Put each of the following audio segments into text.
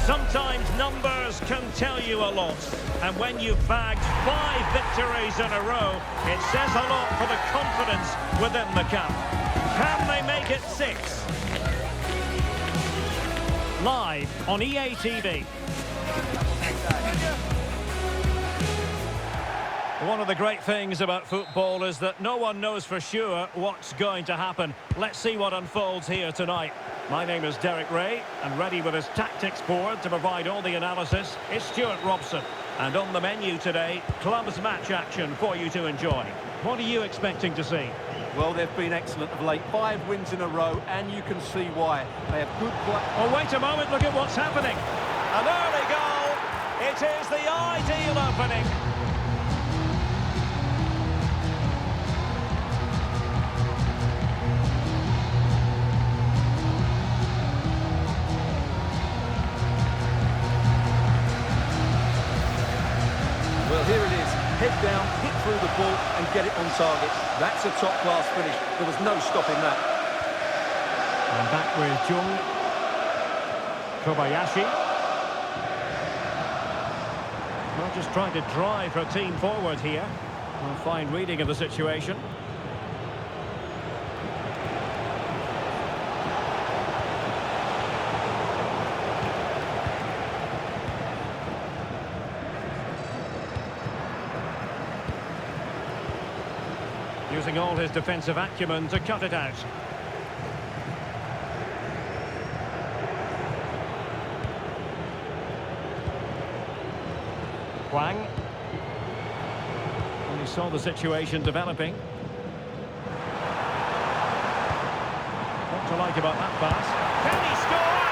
Sometimes numbers can tell you a lot. And when you've bagged 5 victories in a row, it says a lot for the confidence within the camp. Can they make it 6? Live on EA TV. One of the great things about football is that no one knows for sure what's going to happen. Let's see what unfolds here tonight. My name is Derek Ray, and ready with his tactics board to provide all the analysis is Stuart Robson. And on the menu today, clubs match action for you to enjoy. What are you expecting to see? Well, they've been excellent of late. 5 wins in a row, and you can see why. They have good play. Oh, wait a moment, look at what's happening. An early goal. It is the ideal opening. Well, here it is. Head down, hit through the ball and get it on target. That's a top-class finish. There was no stopping that. And back with Jung. Kobayashi. Well, just trying to drive her team forward here. A fine reading of the situation. Using all his defensive acumen to cut it out. Hwang. And he saw the situation developing. What to like about that pass? Can he score?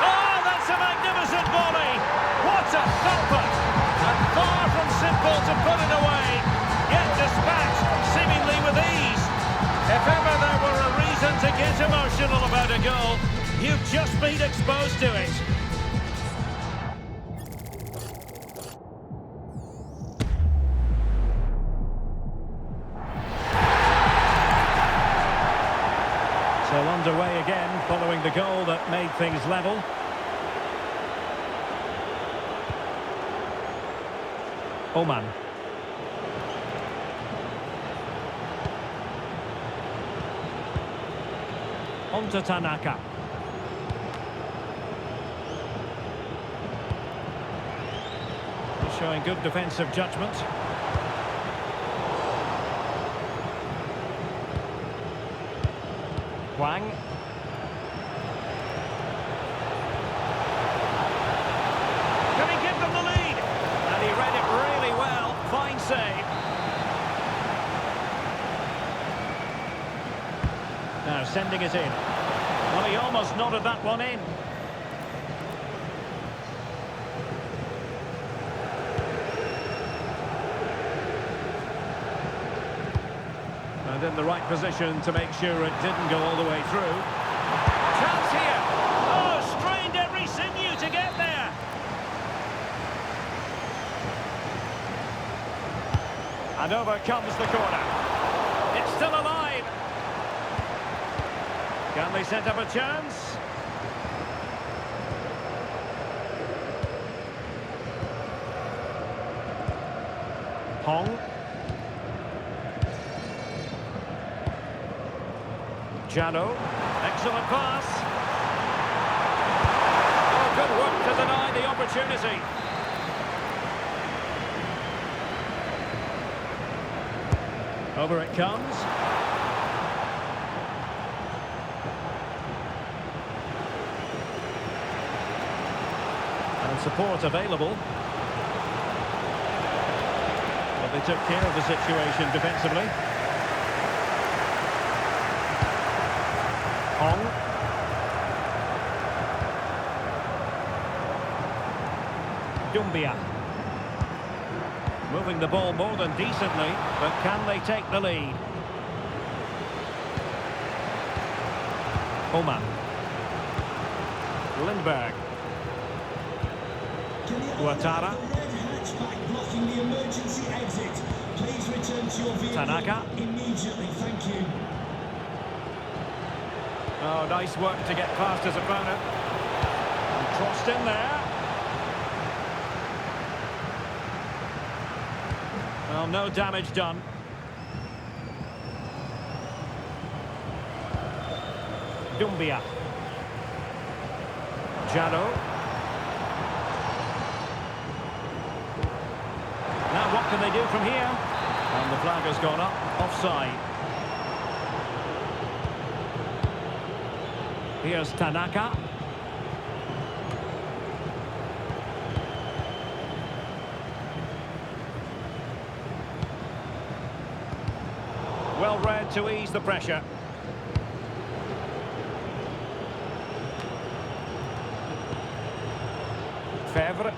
Oh, that's a magnificent volley! What a thumper! And far from simple to put it away. Yet dispatched, seemingly with ease. If ever there were a reason to get emotional about a goal, you've just been exposed to it. So underway again, following the goal that made things level. Oman. On to Tanaka. He's showing good defensive judgment. Hwang. Can he give them the lead? And he read it really well. Fine save. Now sending it in. Well, he almost nodded that one in. And in the right position to make sure it didn't go all the way through. Chance here. Oh, strained every sinew to get there. And over comes the corner. It's still alive. Can they set up a chance? Hong. Jano. Excellent pass. Oh, good work to deny the opportunity. Over it comes. And support available. But they took care of the situation defensively. Hong. Dumbia. Moving the ball more than decently, but can they take the lead? Oman. Lindberg. Ouattara. Tanaka. Immediately, thank you. Oh, nice work to get past his opponent. And crossed in there. Well, no damage done. Dumbia. Jado. Now what can they do from here? And the flag has gone up, offside. Here's Tanaka. Well read to ease the pressure. Fevre.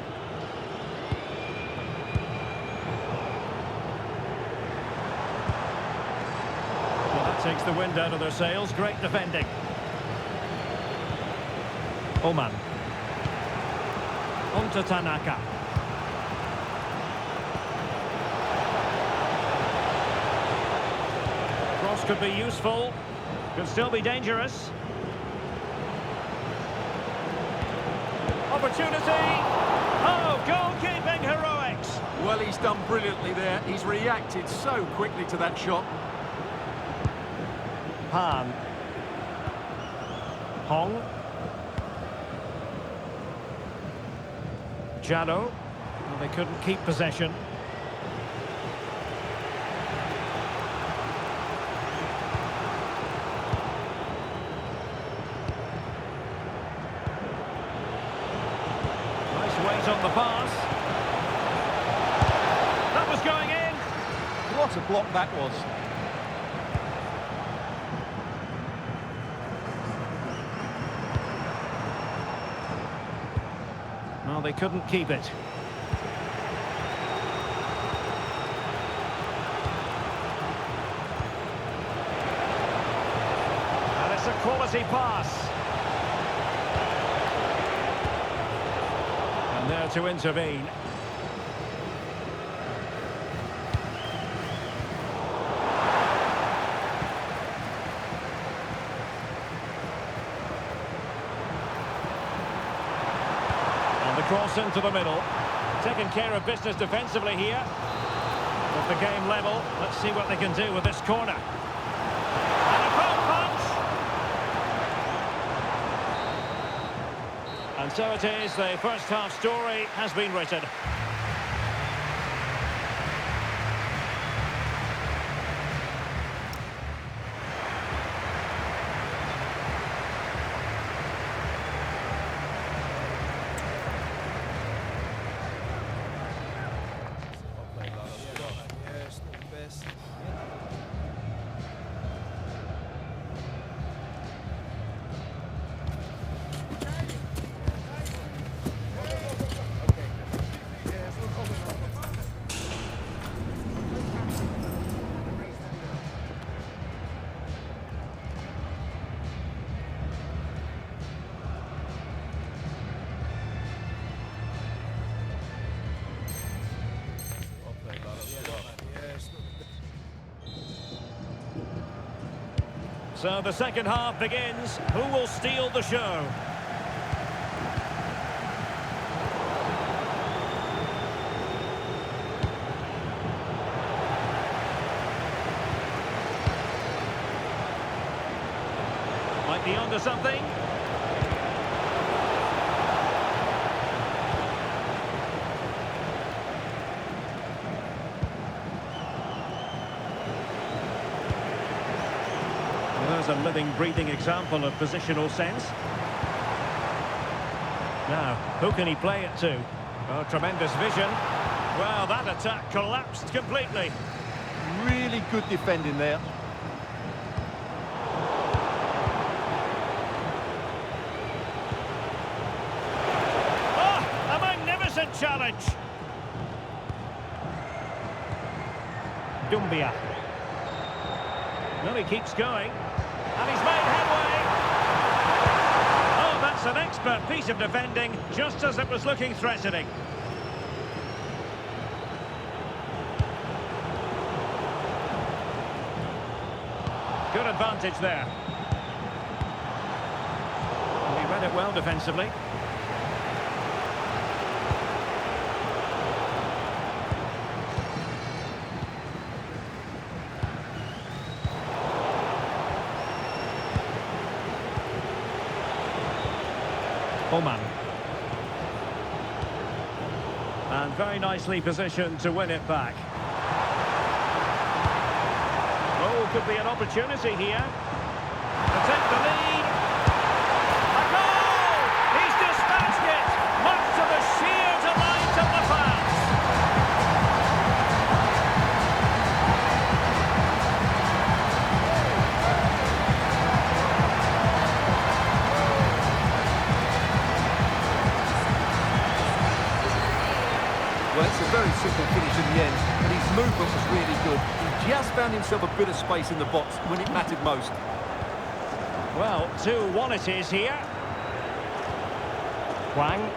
Well, that takes the wind out of their sails. Great defending. Oman. On to Tanaka. Cross could be useful. Could still be dangerous. Opportunity. Oh, goalkeeping heroics. Well, he's done brilliantly there. He's reacted so quickly to that shot. Han. Hong. Jado. Well, they couldn't keep possession. Nice weight on the pass. That was going in. What a block that was. Well, they couldn't keep it. And it's a quality pass. And there to intervene. Cross into the middle. Taking care of business defensively here. With the game level, let's see what they can do with this corner. And a goal punch! And so it is, the first half story has been written. So the second half begins. Who will steal the show? Might be onto something. There's a living, breathing example of positional sense. Now, who can he play it to? Oh, tremendous vision. Well, that attack collapsed completely. Really good defending there. Oh, a magnificent challenge. Dumbia. No, he keeps going. And he's made headway. Oh, that's an expert piece of defending, just as it was looking threatening. Good advantage there. He read it well defensively. Oman. And very nicely positioned to win it back. Oh, could be an opportunity here to take the lead. A goal! He's dispatched it, much to the sheer delight of the fans. Well, it's a very simple finish in the end, but his movement was really good. He just found himself a bit of space in the box when it mattered most. Well, 2-1 it is here. Wang.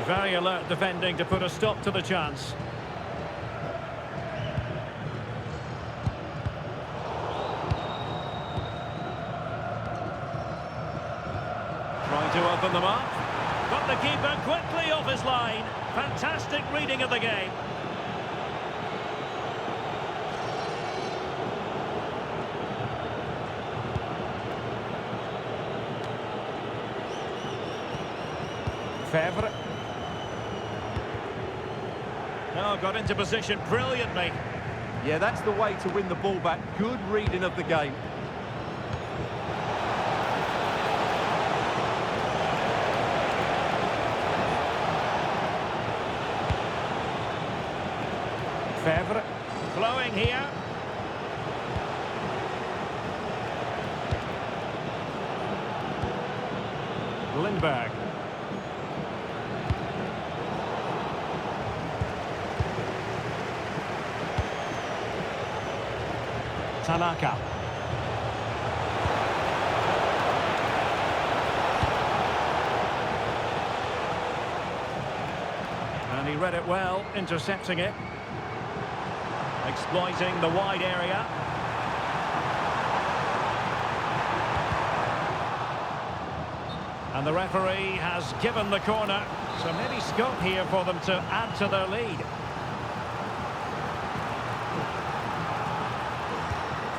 Very alert defending to put a stop to the chance. Trying to open them up. Got the keeper quickly off his line. Fantastic reading of the game. Fevre. Oh, got into position brilliantly. Yeah, that's the way to win the ball back. Good reading of the game. Fevre. Flowing here. Lindberg. Tanaka. And he read it well, intercepting it. Exploiting the wide area. And the referee has given the corner. So maybe scope here for them to add to their lead.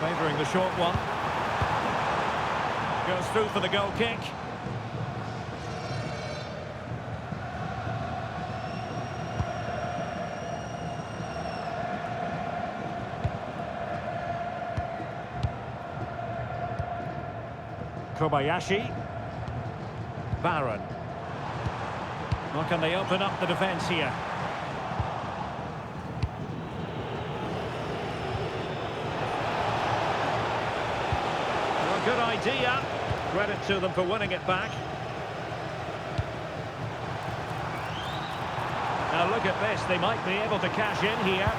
Favouring the short one. Goes through for the goal kick. Kobayashi. Barron. Well, can they open up the defence here? Well, good idea. Credit to them for winning it back. Now look at this. They might be able to cash in here.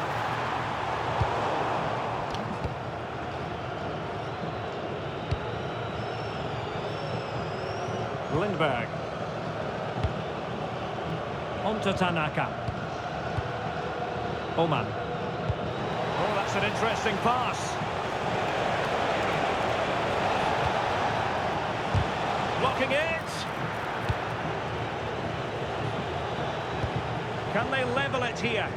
Lindberg. On to Tanaka. Oman. Oh, that's an interesting pass. Blocking it. Can they level it here?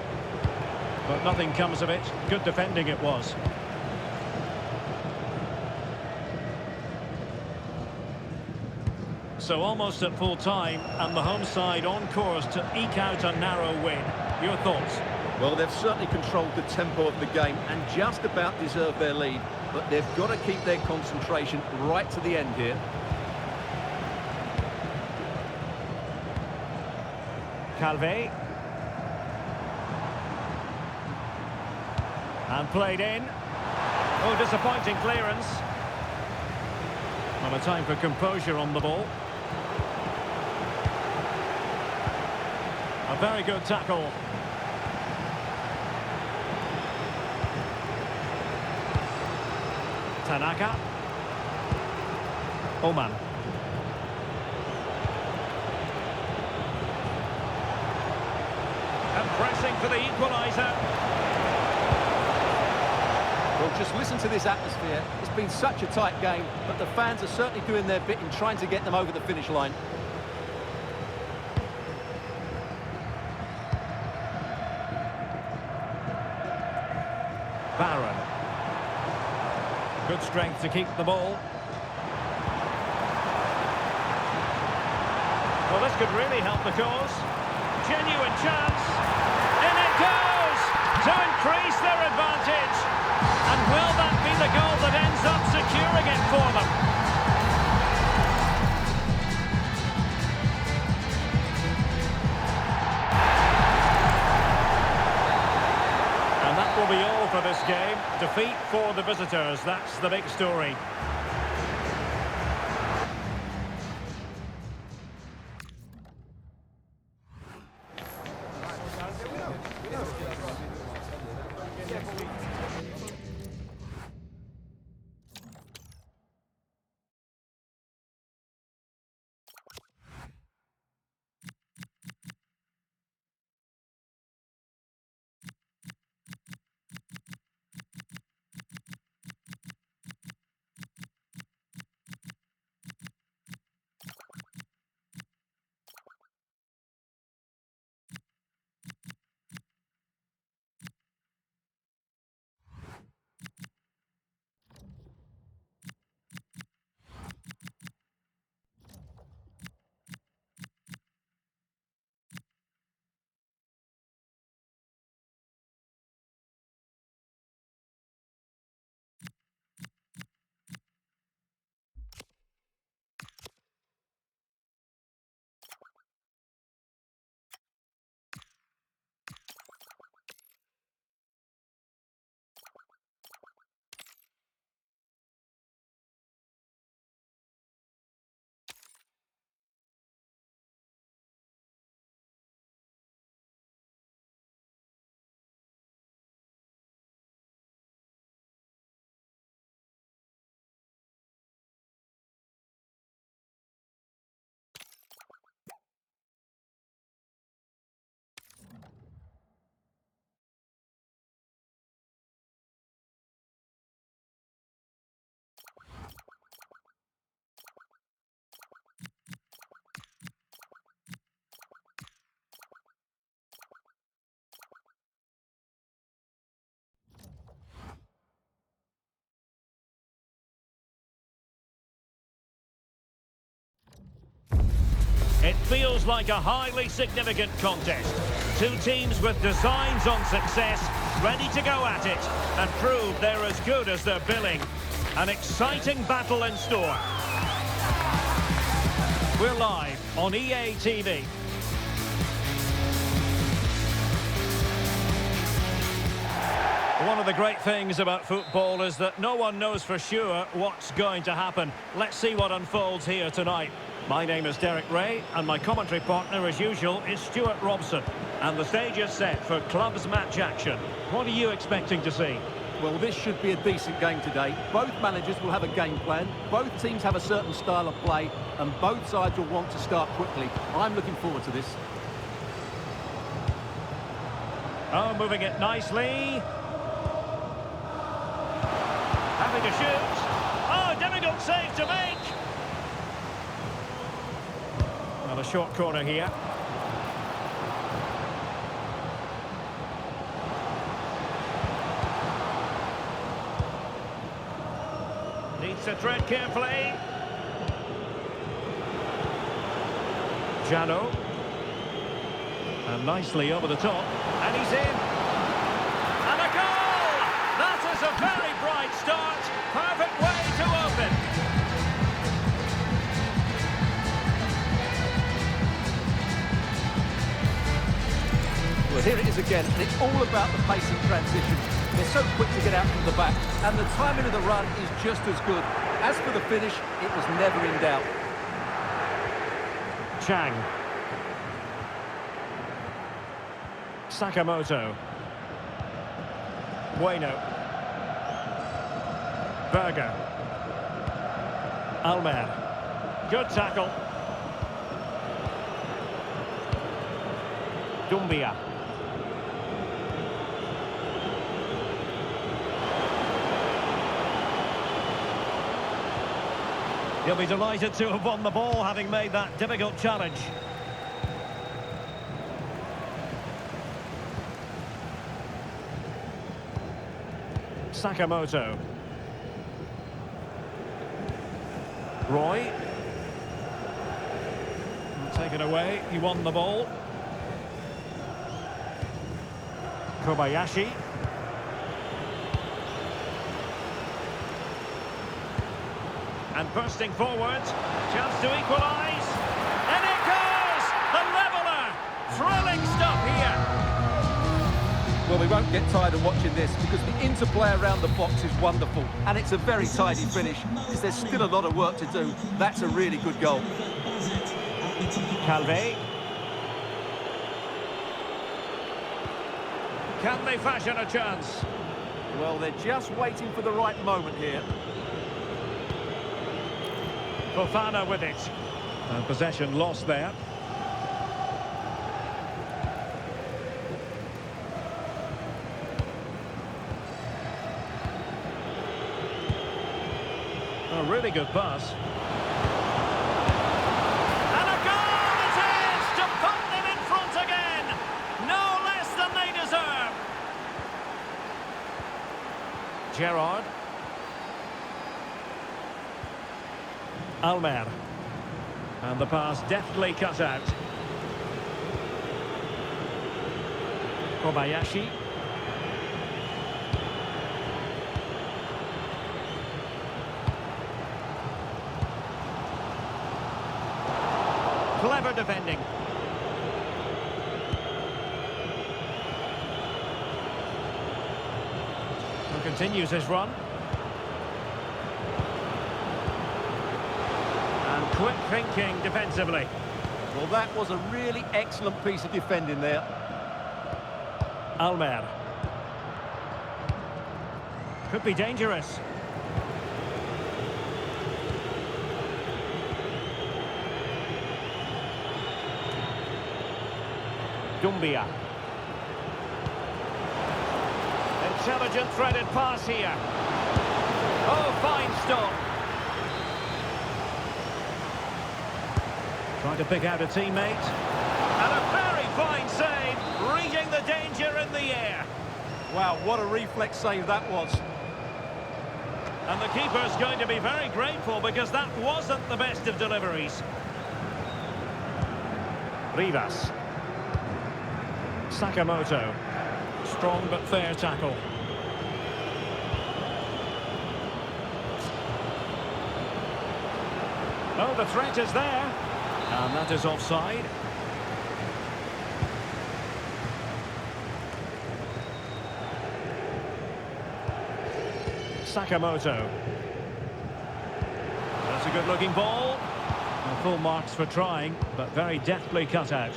But nothing comes of it. Good defending it was. So almost at full time, and the home side on course to eke out a narrow win. Your thoughts? Well, they've certainly controlled the tempo of the game and just about deserved their lead, but they've got to keep their concentration right to the end here. Calvé. And played in. Oh, disappointing clearance. Well, a time for composure on the ball. A very good tackle. Tanaka. Oman. And pressing for the equaliser. Well, just listen to this atmosphere. It's been such a tight game, but the fans are certainly doing their bit in trying to get them over the finish line. Barron. Good strength to keep the ball. Well, this could really help the cause. Genuine chance. In it goes! To increase their advantage. And will that be the goal that ends up securing it for them? And that will be all for this game. Defeat for the visitors, that's the big story. It feels like a highly significant contest. Two teams with designs on success, ready to go at it, and prove they're as good as their billing. An exciting battle in store. We're live on EA TV. One of the great things about football is that no one knows for sure what's going to happen. Let's see what unfolds here tonight. My name is Derek Ray, and my commentary partner, as usual, is Stuart Robson. And the stage is set for clubs match action. What are you expecting to see? Well, this should be a decent game today. Both managers will have a game plan. Both teams have a certain style of play, and both sides will want to start quickly. I'm looking forward to this. Oh, moving it nicely. Having to shoot. Oh, difficult save to make. Well, a short corner here. Needs to tread carefully. Jano. And nicely over the top. And he's in. And a goal! That is a very bright start. Perfect way to open. Well, here it is again, and it's all about the pace and transition. They're so quick to get out from the back, and the timing of the run is just as good. As for the finish, it was never in doubt. Chang. Sakamoto. Bueno. Berger. Almer. Good tackle. Dumbia. He'll be delighted to have won the ball, having made that difficult challenge. Sakamoto. Roy. Taken away, he won the ball. Kobayashi. And bursting forward, chance to equalise. And it goes! The leveller! Thrilling stuff here. Well, we won't get tired of watching this because the interplay around the box is wonderful. And it's a very tidy finish because there's still a lot of work to do. That's a really good goal. Calvé. Can they fashion a chance? Well, they're just waiting for the right moment here. Fofana with it. And possession lost there. A really good pass. And a goal it is to put them in front again. No less than they deserve. Gerrard. Almer. And the pass deftly cut out. Kobayashi. Clever defending. And continues his run. And quick thinking defensively. Well, that was a really excellent piece of defending there. Almer. Could be dangerous. Dumbia. Intelligent threaded pass here. Oh, fine stop. Trying to pick out a teammate. And a very fine save, reading the danger in the air. Wow, what a reflex save that was. And the keeper's going to be very grateful because that wasn't the best of deliveries. Rivas. Sakamoto. Strong but fair tackle. Oh, the threat is there. And that is offside. Sakamoto. That's a good-looking ball. And full marks for trying, but very deftly cut out.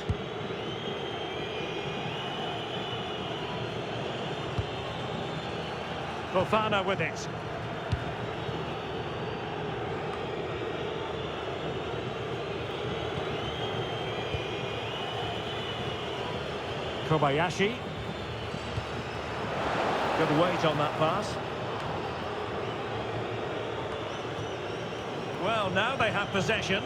Fofana with it. Kobayashi. Good weight on that pass. Well, now they have possession.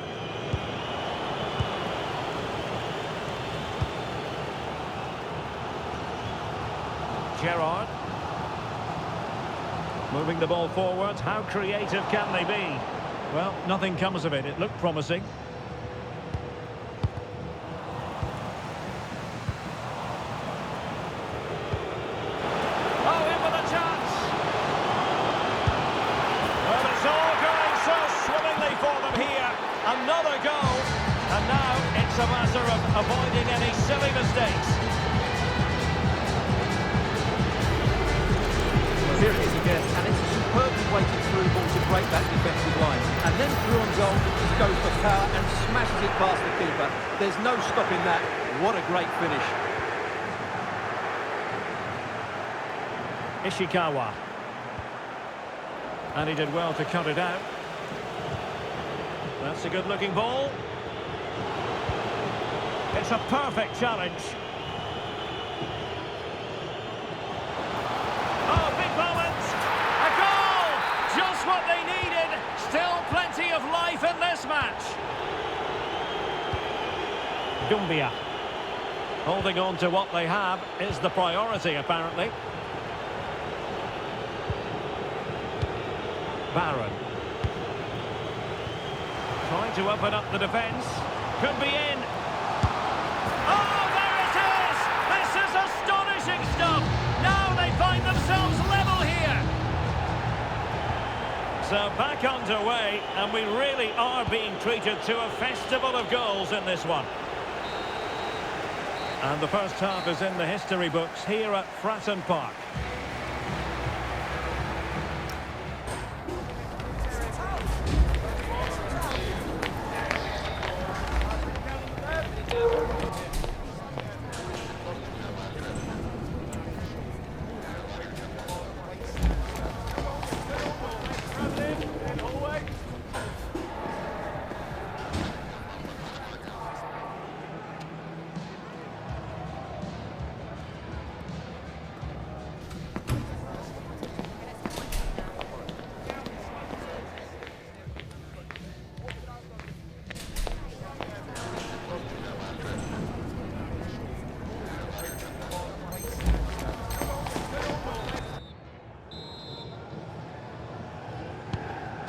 Gerrard. Moving the ball forward. How creative can they be? Well, nothing comes of it. It looked promising. Oh, in with a chance. Well, it's all going so swimmingly for them here. Another goal. And now it's a matter of avoiding any silly mistakes. Here it is again, and it's a superbly weighted through ball to break that defensive line. And then through on goal, he goes for power and smashes it past the keeper. There's no stopping that. What a great finish. Ishikawa. And he did well to cut it out. That's a good-looking ball. It's a perfect challenge. Oh, big moment! A goal! Just what they needed. Still plenty of life in this match. Dumbia. Holding on to what they have is the priority, apparently. Barron. Trying to open up the defence. Could be in. Oh, there it is! This is astonishing stuff! Now they find themselves level here! So back underway, and we really are being treated to a festival of goals in this one. And the first half is in the history books here at Fratton Park.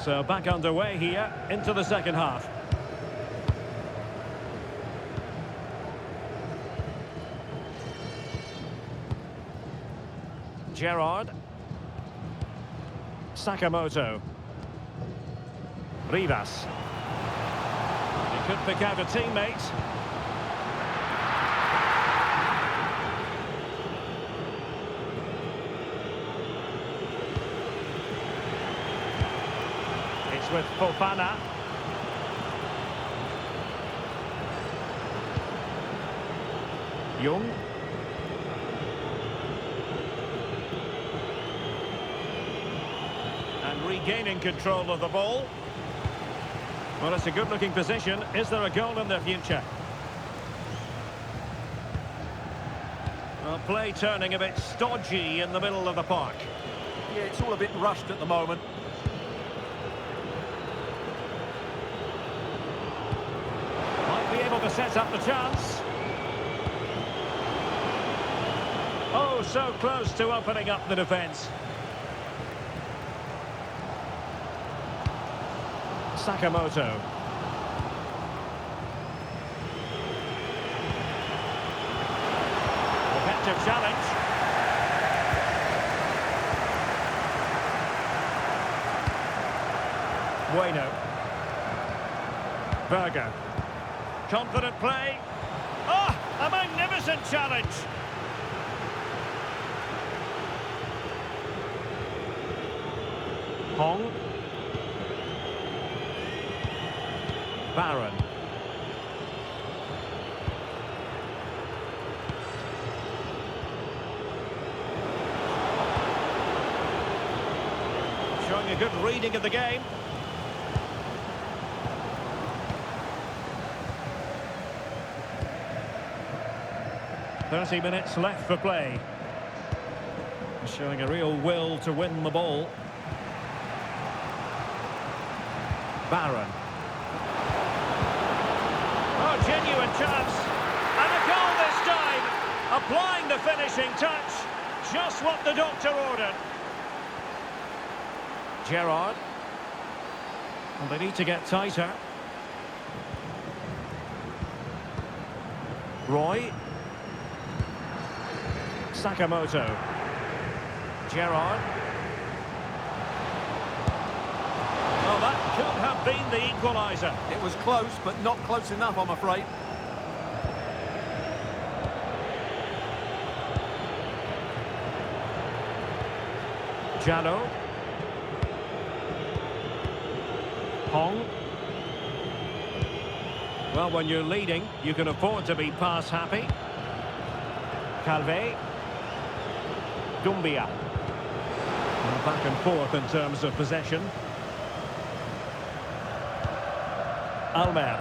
So back underway here into the second half. Gerrard. Sakamoto. Rivas. He could pick out a teammate. It's with Fofana. Young. And regaining control of the ball. Well, it's a good-looking position. Is there a goal in the future? Well, play turning a bit stodgy in the middle of the park. Yeah, it's all a bit rushed at the moment. Might be able to set up the chance. Oh, so close to opening up the defence. Sakamoto. Effective challenge. Bueno. Berger. Confident play. Oh, a magnificent challenge. Hong. Barron. Showing a good reading of the game. "30 minutes left for play." Showing a real will to win the ball. Barron. Oh, genuine chance. And a goal this time. Applying the finishing touch. Just what the doctor ordered. Gerrard. Well, they need to get tighter. Roy. Sakamoto. Gerrard. Oh, that could have been the equaliser. It was close, but not close enough, I'm afraid. Jano. Hong. Well, when you're leading, you can afford to be pass happy. Calvé. Dumbia. And back and forth in terms of possession. Almer.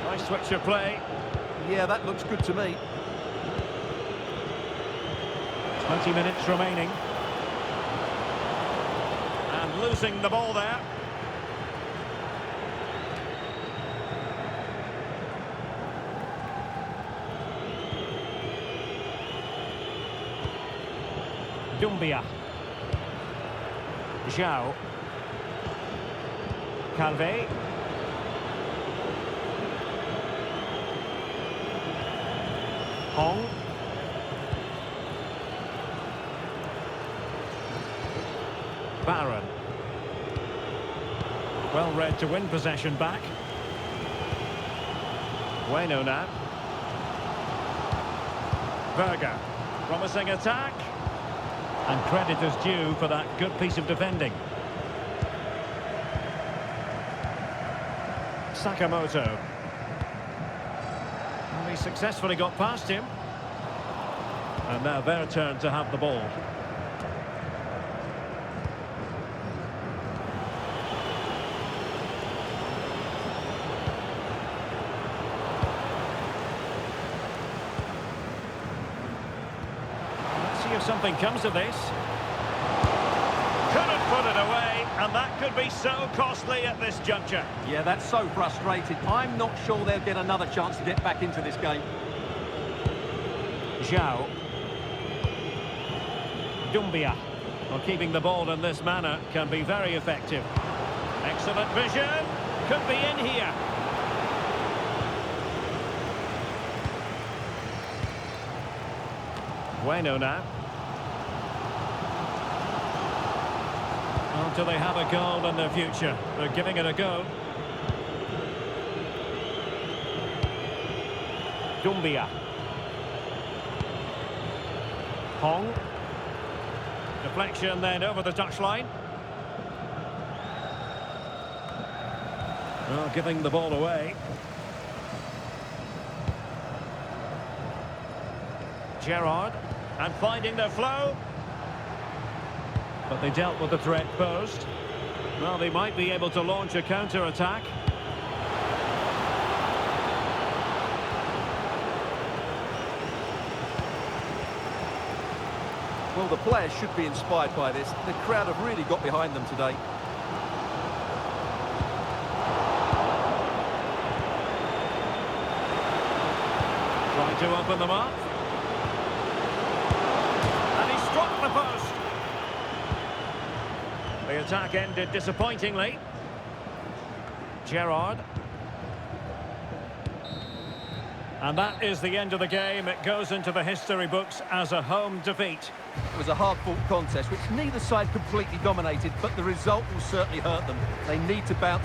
Nice switch of play. Yeah, that looks good to me. 20 minutes remaining. And losing the ball there. Dumbia. Zhao. Calvé. Hong. Barron. Well read to win possession back. Bueno now. Berger. Promising attack. And credit is due for that good piece of defending. Sakamoto. And he successfully got past him. And now their turn to have the ball. Let's see if something comes of this. Couldn't put it away, and that could be so costly at this juncture. Yeah, that's so frustrating. I'm not sure they'll get another chance to get back into this game. Zhao. Doumbia. Well, keeping the ball in this manner can be very effective. Excellent vision. Could be in here. Bueno now. Well, do they have a goal in their future? They're giving it a go. Doumbia. Hong. Deflection then over the touchline. Well, giving the ball away. Gerrard. And finding their flow. But they dealt with the threat posed. Well, they might be able to launch a counter-attack. Well, the players should be inspired by this. The crowd have really got behind them today. Trying to open them up. And he struck the post. The attack ended disappointingly. Gerrard. And that is the end of the game. It goes into the history books as a home defeat. It was a hard-fought contest, which neither side completely dominated, but the result will certainly hurt them. They need to bounce.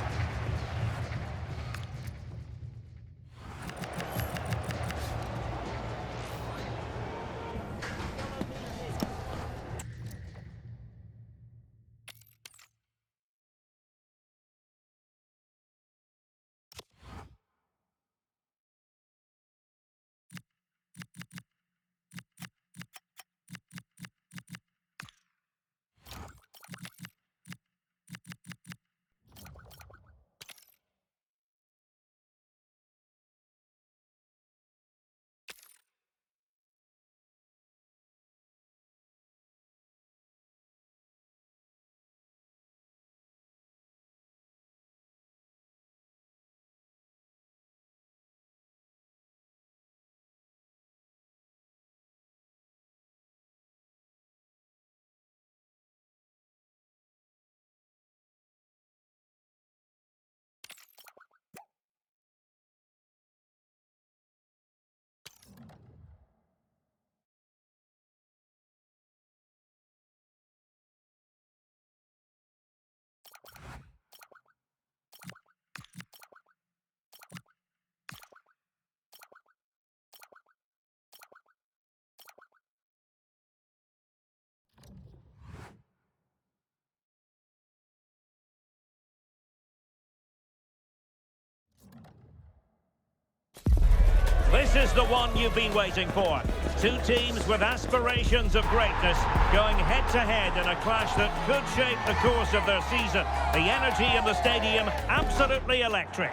This is the one you've been waiting for. Two teams with aspirations of greatness going head-to-head in a clash that could shape the course of their season. The energy in the stadium, absolutely electric.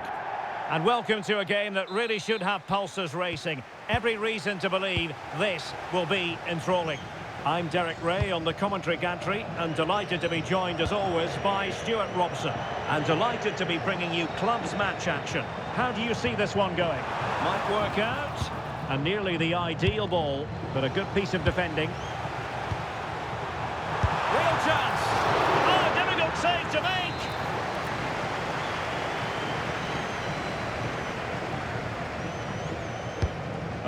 And welcome to a game that really should have pulses racing. Every reason to believe this will be enthralling. I'm Derek Ray on the commentary gantry and delighted to be joined as always by Stuart Robson. And delighted to be bringing you clubs match action. How do you see this one going? Might work out. And nearly the ideal ball, but a good piece of defending. Real chance. Oh, difficult save to make.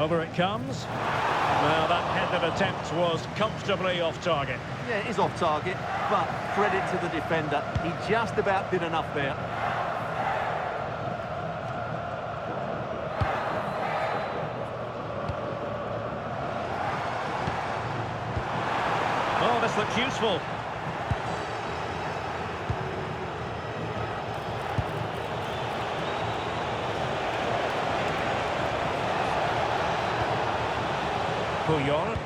Over it comes. Well, that headed attempt was comfortably off target. Yeah, it is off target, but credit to the defender. He just about did enough there. Oh, this looks useful. Puyol.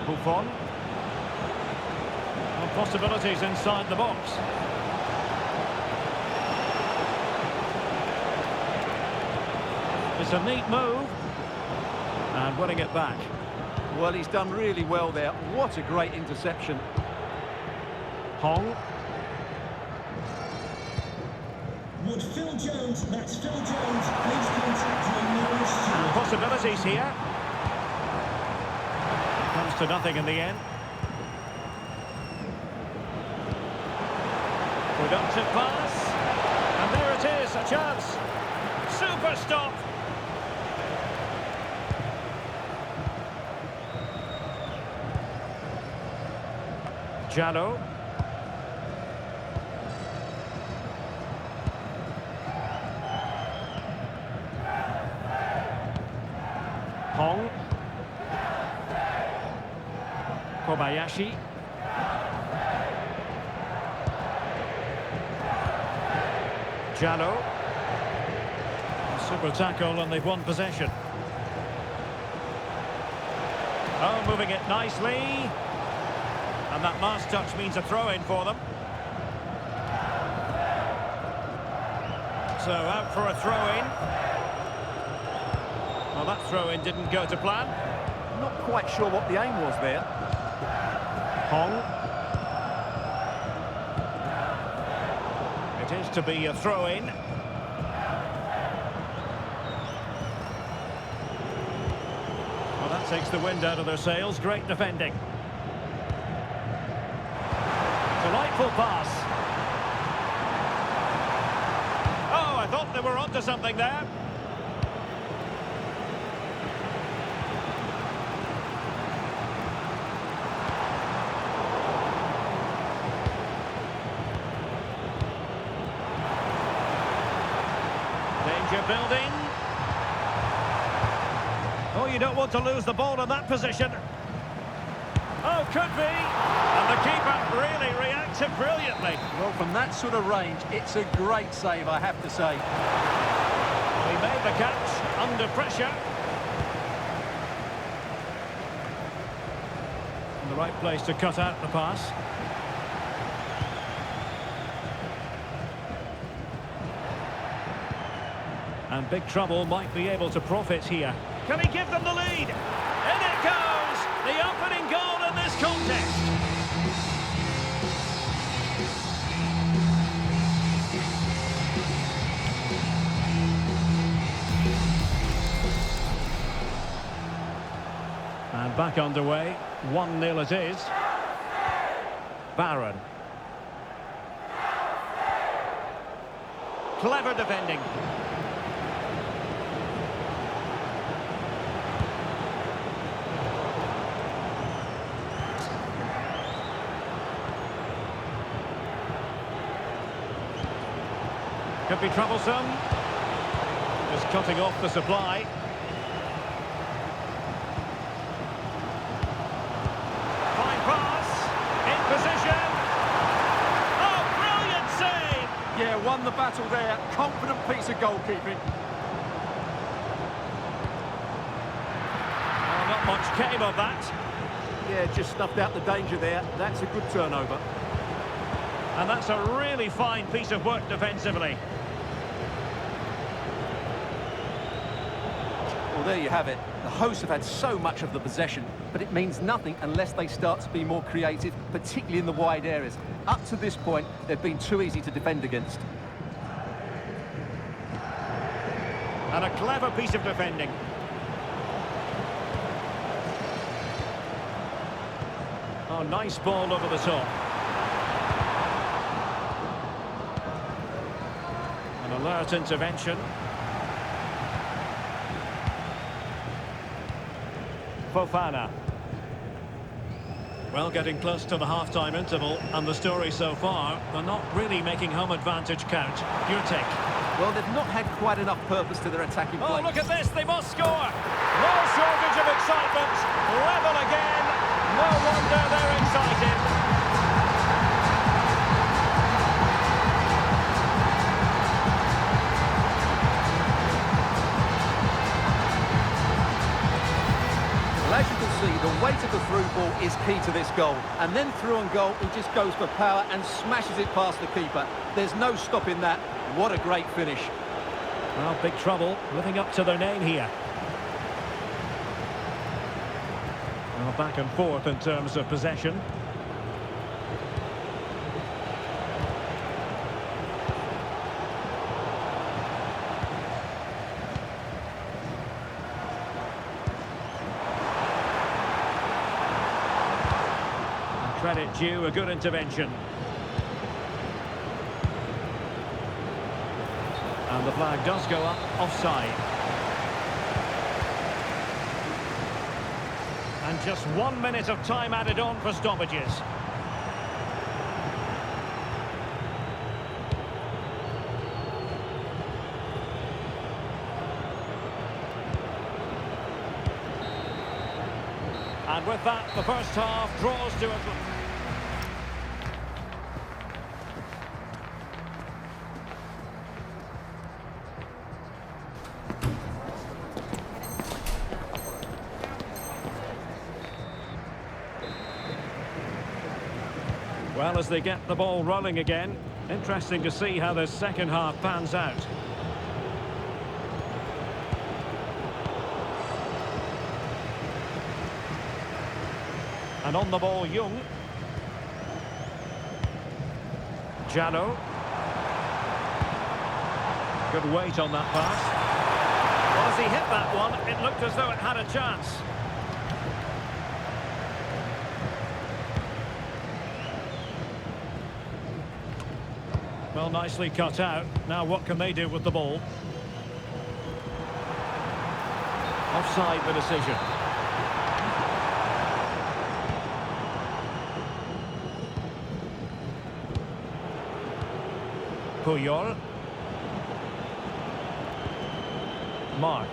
Buffon. Well, possibilities inside the box. It's a neat move. And winning it back. Well, he's done really well there. What a great interception. Hong. Would Phil Jones, that's Phil Jones, please contact your And possibilities here. Comes to nothing in the end. Productive pass. And there it is, a chance. Super stop. Jallo. Hong. Kobayashi. Jallo. Super tackle and they've won possession. Oh, moving it nicely. And that last touch means a throw-in for them. So out for a throw-in. Well, that throw-in didn't go to plan. Not quite sure what the aim was there. Hong. It is to be a throw-in. Well, that takes the wind out of their sails. Great defending. Delightful pass. Oh, I thought they were onto something there. Danger building. Oh, you don't want to lose the ball in that position. Oh, could be. And the keeper really reacted brilliantly. Well, from that sort of range, it's a great save, I have to say. He made the catch under pressure. In the right place to cut out the pass. And big trouble might be able to profit here. Can he give them the lead? In it goes! The opening goal in this contest. And back underway. 1-0 it is. Barron. Clever defending. Could be troublesome. Just cutting off the supply. Fine pass. In position. Oh, brilliant save! Yeah, won the battle there. Confident piece of goalkeeping. Oh, not much came of that. Yeah, just snuffed out the danger there. That's a good turnover. And that's a really fine piece of work defensively. Well, there you have it. The hosts have had so much of the possession, but it means nothing unless they start to be more creative, particularly in the wide areas. Up to this point, they've been too easy to defend against. And a clever piece of defending. A nice ball over the top. An alert intervention. Fofana. Well, getting close to the half-time interval, and the story so far, they're not really making home advantage count. Your take? Well, they've not had quite enough purpose to their attacking play. Oh, look at this, they must score! No shortage of excitement, level again, no wonder they're excited. Well, as you can see, the weight of the through ball is key to this goal. And then through on goal, he just goes for power and smashes it past the keeper. There's no stopping that. What a great finish. Well, big trouble, living up to their name here. Well, back and forth in terms of possession. Credit due, a good intervention. And the flag does go up, offside. And just 1 minute of time added on for stoppages. And with that, the first half draws to a... Well, as they get the ball rolling again, interesting to see how the second half pans out. And on the ball, Young. Jano. Good weight on that pass. Well, as he hit that one, it looked as though it had a chance. Well, nicely cut out. Now what can they do with the ball? Offside the decision. Puyol. Mark.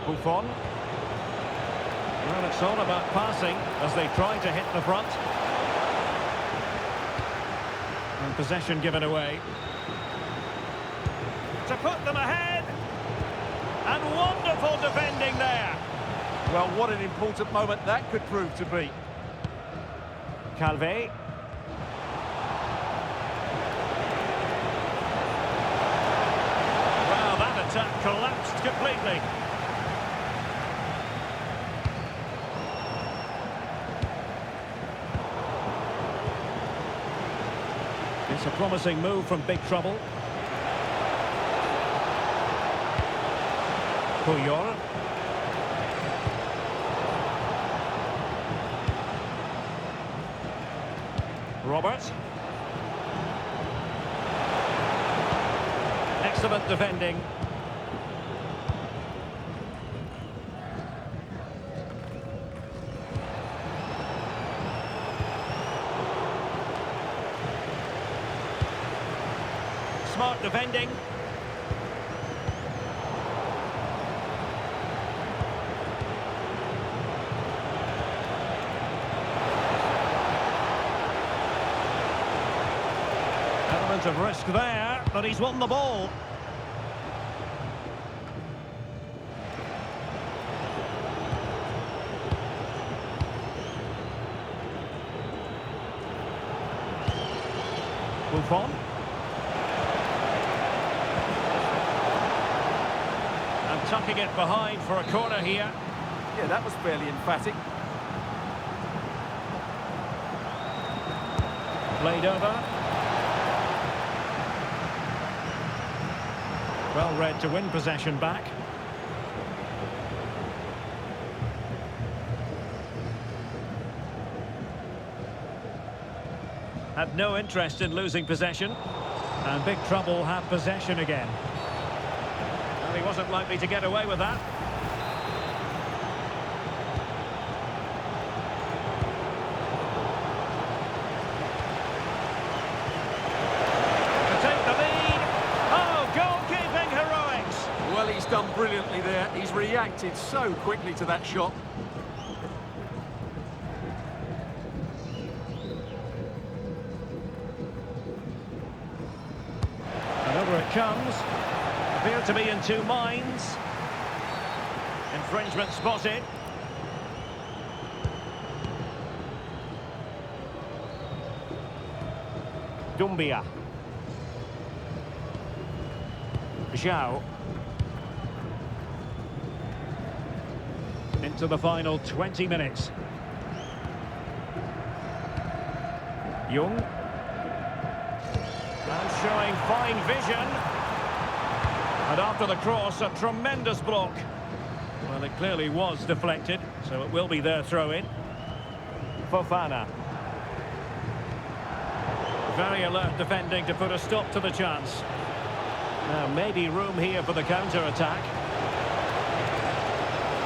Buffon. Well, it's all about passing as they try to hit the front. And possession given away. To put them ahead. And wonderful defending there. Well, what an important moment that could prove to be. Calvé. Well, that attack collapsed completely. It's a promising move from big trouble. Puyol. Robert. Excellent defending. Smart defending. Element of risk there, but he's won the ball. Buffon. And tucking it behind for a corner here. Yeah, that was fairly emphatic. Played over. Well read to win possession back. Had no interest in losing possession. And big trouble have possession again. Well, he wasn't likely to get away with that. To take the lead. Oh, goalkeeping heroics. Well, he's done brilliantly there. He's reacted so quickly to that shot. Over it comes. Appear to be in two minds. Infringement spotted. Dumbia. Zhao. Into the final 20 minutes. Young. And showing fine vision. And after the cross, a tremendous block. Well, it clearly was deflected, so it will be their throw-in. Fofana. Very alert defending to put a stop to the chance. Now, maybe room here for the counter-attack.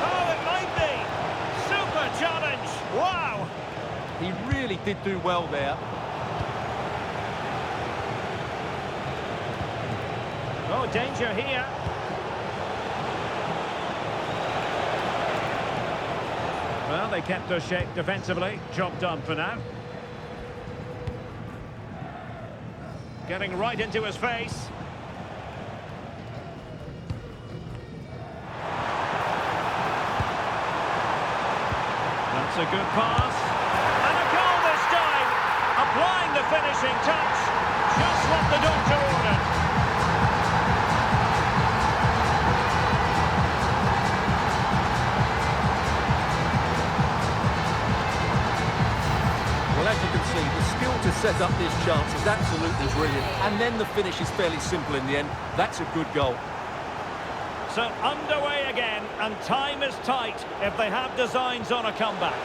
Oh, it might be! Super challenge! Wow! He really did do well there. Oh, danger here. Well, they kept their shape defensively. Job done for now. Getting right into his face. That's a good pass. And a goal this time. Applying the finishing touch. Just what the doctor ordered. Well, as you can see, the skill to set up this chance is absolutely brilliant. And then the finish is fairly simple in the end. That's a good goal. So underway again, and time is tight if they have designs on a comeback.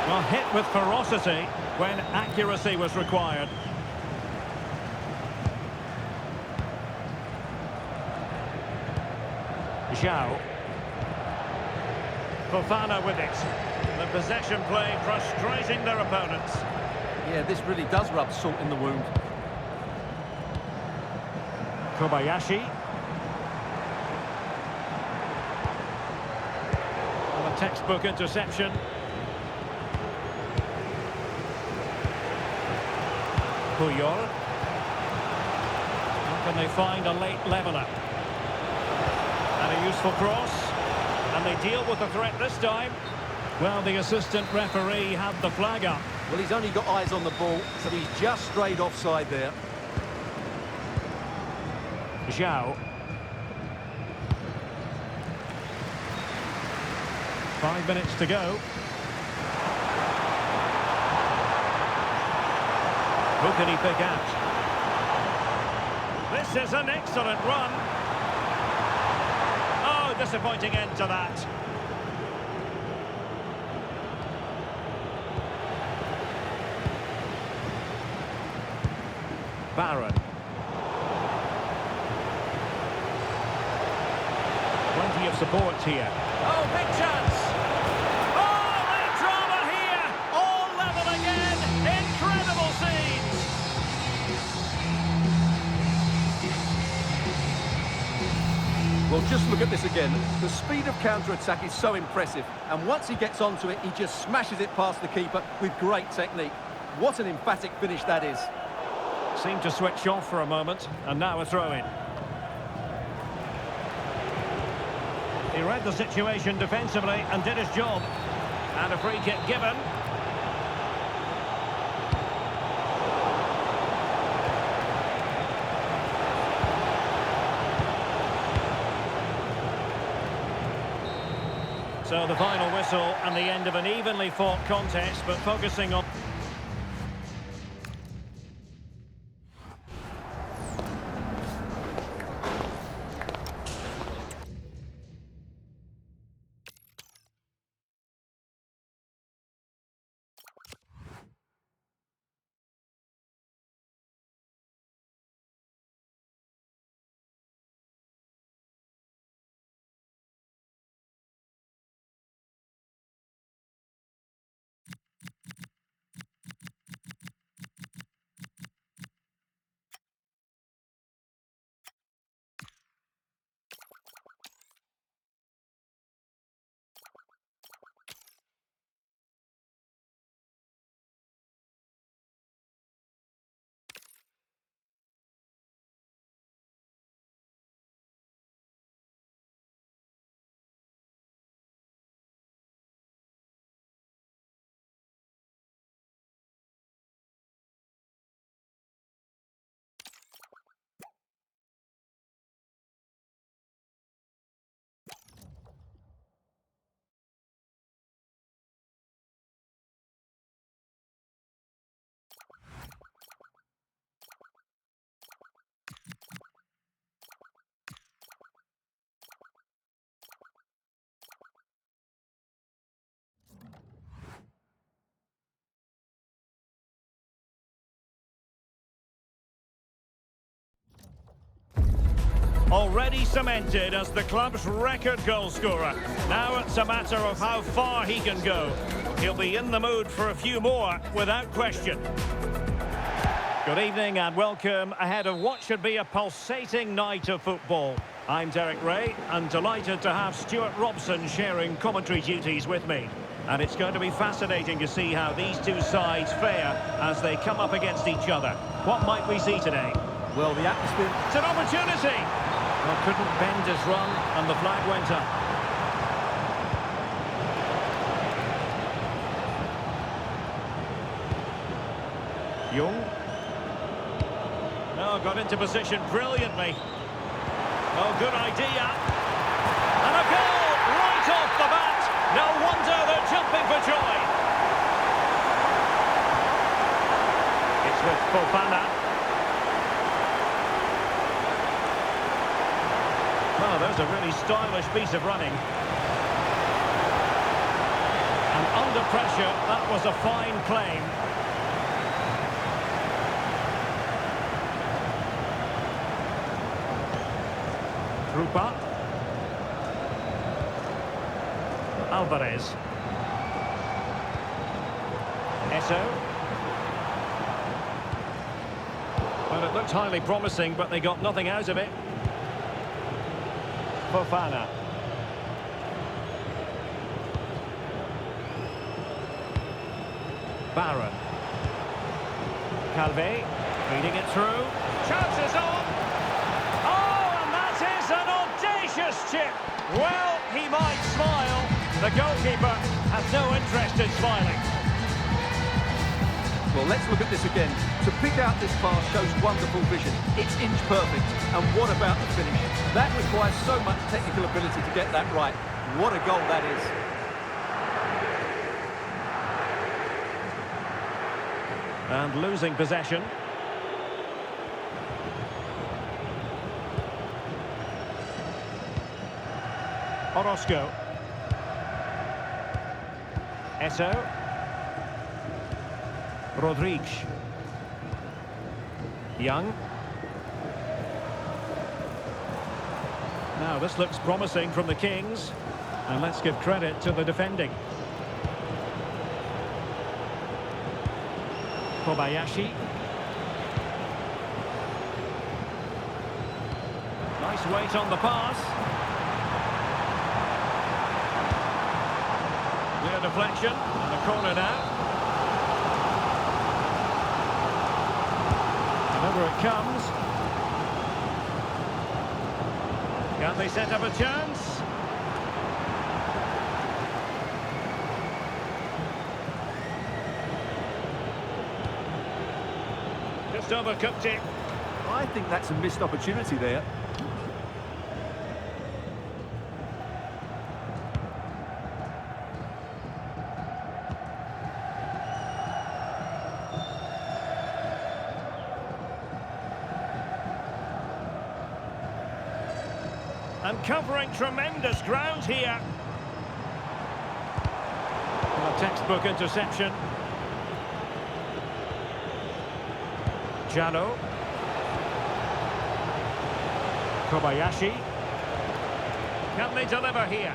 Well, hit with ferocity when accuracy was required. Zhao. Fofana with it. The possession play frustrating their opponents. Yeah, this really does rub salt in the wound. Kobayashi. Well, a textbook interception. Puyol. How can they find a late leveller? And a useful cross. And they deal with the threat this time. Well, the assistant referee had the flag up. Well, he's only got eyes on the ball, so he's just strayed offside there. Zhao. 5 minutes to go. Who can he pick out? This is an excellent run. Oh, disappointing end to that. Barron. Plenty of support here. Oh, big chance! Oh, late drama here! All level again! Incredible scenes! Well, just look at this again. The speed of counter-attack is so impressive. And once he gets onto it, he just smashes it past the keeper with great technique. What an emphatic finish that is. Seemed to switch off for a moment, and now a throw-in. He read the situation defensively and did his job. And a free kick given. So the final whistle and the end of an evenly fought contest, but focusing on... already cemented as the club's record goal scorer. Now it's a matter of how far he can go. He'll be in the mood for a few more, without question. Good evening and welcome ahead of what should be a pulsating night of football. I'm Derek Ray and delighted to have Stuart Robson sharing commentary duties with me. And it's going to be fascinating to see how these two sides fare as they come up against each other. What might we see today? Well, the atmosphere... It's an opportunity! Well, couldn't bend his run and the flag went up. Young. No, got into position brilliantly. Oh, good idea. And a goal right off the bat. No wonder they're jumping for joy. It's with Fofana. Oh, there's a really stylish piece of running. And under pressure, that was a fine claim. Rupa. Alvarez. Esso. Well, it looked highly promising, but they got nothing out of it. Fofana. Barron. Calvé. Feeding it through. Chances on. An audacious chip. Well, he might smile. The goalkeeper has no interest in smiling. Well, let's look at this again. To pick out this pass shows wonderful vision. It's inch perfect. And what about the finish? That requires so much technical ability to get that right. What a goal that is. And losing possession. Orozco. Esso. Rodriguez. Young. Now this looks promising from the Kings. And let's give credit to the defending. Kobayashi. Nice weight on the pass. Clear deflection, and a corner now. And over it comes. Can they set up a chance? Just overcooked it. I think that's a missed opportunity there. And covering tremendous ground here. A textbook interception. Jano. Kobayashi. Can they deliver here?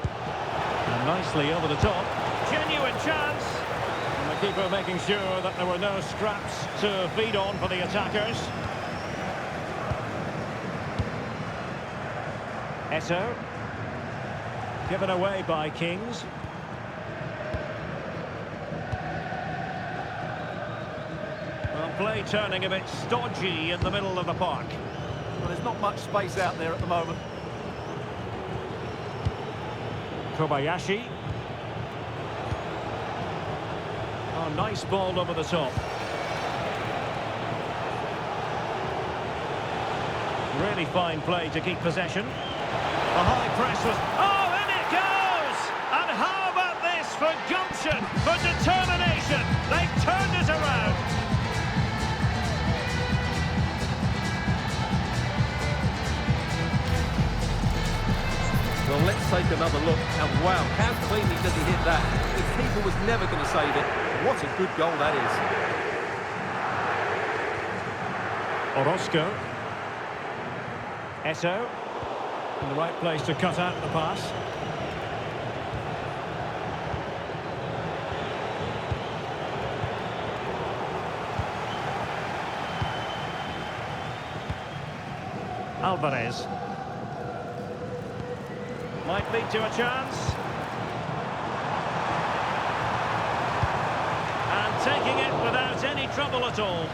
And nicely over the top. Genuine chance. And the keeper making sure that there were no scraps to feed on for the attackers. Esso. Given away by Kings. Well, play turning a bit stodgy in the middle of the park. Well, there's not much space out there at the moment. Kobayashi. Oh, nice ball over the top. Really fine play to keep possession. The high press was... Oh, in it goes! And how about this for gumption, for determination? They've turned it around. Well, let's take another look. And wow, how cleanly does he hit that? The keeper was never going to save it. What a good goal that is. Orozco. Esso. In the right place to cut out the pass. Alvarez. Might lead to a chance. And taking it without any trouble at all.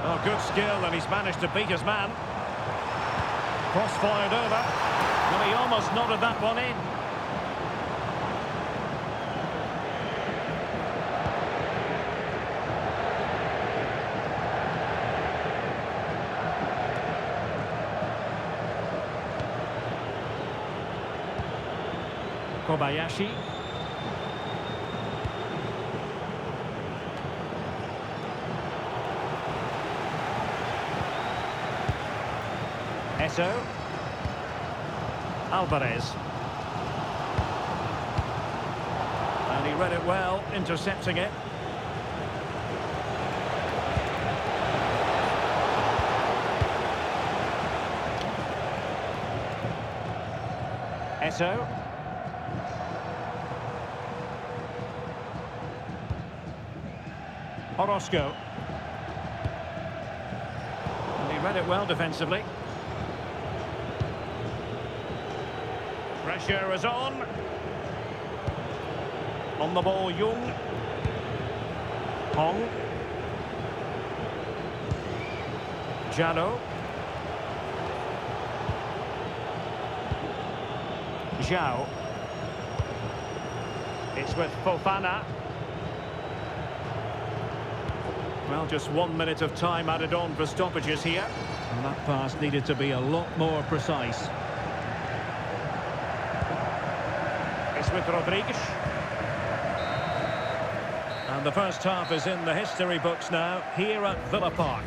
Oh, good skill, and he's managed to beat his man. Cross fired over. Well, he almost nodded that one in. Kobayashi. Eto. Alvarez. And he read it well, intercepting it. Eto. Orozco. And he read it well defensively. Pressure is on. On the ball, Jung. Hong. Jalo. Zhao. It's with Fofana. Well, just 1 minute of time added on for stoppages here. And that pass needed to be a lot more precise. It's with Rodriguez. And the first half is in the history books now, here at Villa Park.